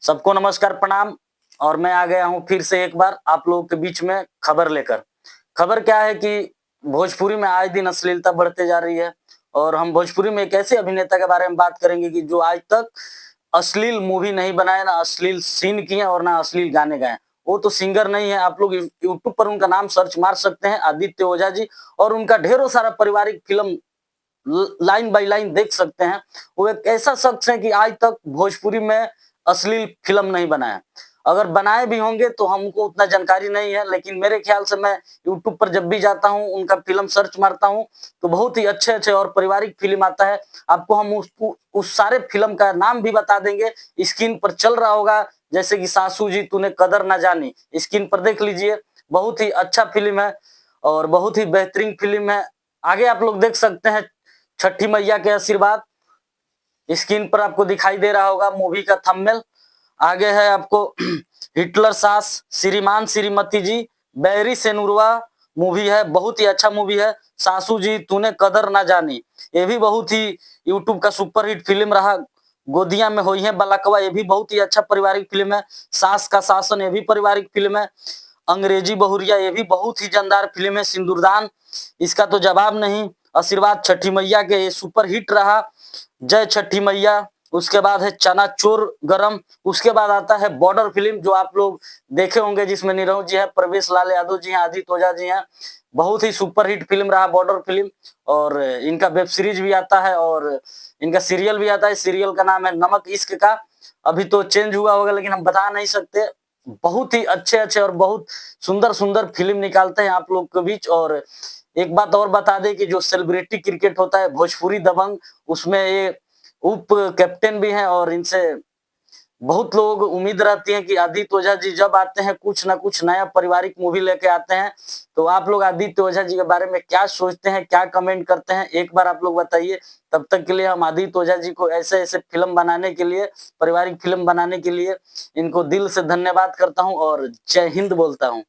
सबको नमस्कार प्रणाम। और मैं आ गया हूँ फिर से एक बार आप लोगों के बीच में खबर लेकर। खबर क्या है कि भोजपुरी में आए दिन अश्लीलता बढ़ते जा रही है और हम भोजपुरी में एक ऐसे अभिनेता के बारे में बात करेंगे कि जो आज तक अश्लील मूवी नहीं बनाए, ना अश्लील सीन किए और ना अश्लील गाने गाए। वो तो सिंगर नहीं है, आप लोग यूट्यूब पर उनका नाम सर्च मार सकते हैं, आदित्य ओझा जी। और उनका ढेरों सारा पारिवारिक फिल्म लाइन बाय लाइन देख सकते हैं। वो एक ऐसा शख्स है कि आज तक भोजपुरी में अश्लील फिल्म नहीं बनाया। अगर बनाए भी होंगे तो हमको उतना जानकारी नहीं है, लेकिन मेरे ख्याल से मैं यूट्यूब पर जब भी जाता हूँ, उनका फिल्म सर्च मारता हूँ, तो बहुत ही अच्छे-अच्छे और पारिवारिक फिल्म आता है। आपको हम उस सारे फिल्म का नाम भी बता देंगे, स्क्रीन पर चल रहा होगा, जैसे कि सासू जी तूने कदर ना जानी, स्क्रीन पर देख लीजिए। बहुत ही अच्छा फिल्म है और बहुत ही बेहतरीन फिल्म है। आगे आप लोग देख सकते हैं छठी मैया के आशीर्वाद, स्क्रीन पर आपको दिखाई दे रहा होगा मूवी का थंबनेल। आगे है आपको हिटलर सास, श्रीमान श्रीमती जी, बैरी सेनुरवा मूवी है, बहुत ही अच्छा मूवी है। सासू जी तूने कदर ना जानी, ये भी बहुत ही यूट्यूब का सुपरहिट फिल्म रहा। गोदियां में हुई है बलकवा, ये भी बहुत ही अच्छा पारिवारिक फिल्म है। सास का शासन, ये भी पारिवारिक फिल्म है। अंग्रेजी बहुरिया, ये भी बहुत ही जानदार फिल्म है। सिंदूरदान, इसका तो जवाब नहीं। आशीर्वाद छठी मैया के, ये सुपर हिट रहा। जय छठी मैया, उसके बाद है चना चोर गरम, उसके बाद आता है बॉर्डर फिल्म जो आप लोग देखे होंगे, जिसमें नीरव जी है, प्रवेश लाल यादव जी हैं, आदित्य ओझा जी हैं। बहुत ही सुपर हिट फिल्म रहा बॉर्डर फिल्म। और इनका वेब सीरीज भी आता है और इनका सीरियल भी आता है। सीरियल का नाम है नमक इश्क का। अभी तो चेंज हुआ होगा लेकिन हम बता नहीं सकते। बहुत ही अच्छे-अच्छे और बहुत सुंदर-सुंदर फिल्म निकालते हैं आप लोग के बीच। और एक बात और बता दें कि जो सेलिब्रिटी क्रिकेट होता है भोजपुरी दबंग, उसमें ये उप कैप्टन भी हैं और इनसे बहुत लोग उम्मीद रहती है कि आदित्य ओझा जी जब आते हैं कुछ ना कुछ नया पारिवारिक मूवी लेके आते हैं। तो आप लोग आदित्य ओझा जी के बारे में क्या सोचते हैं, क्या कमेंट करते हैं, एक बार आप लोग बताइए। तब तक के लिए हम आदित्य ओझा जी को ऐसे-ऐसे फिल्म बनाने के लिए, पारिवारिक फिल्म बनाने के लिए इनको दिल से धन्यवाद करता हूँ और जय हिंद बोलता हूँ।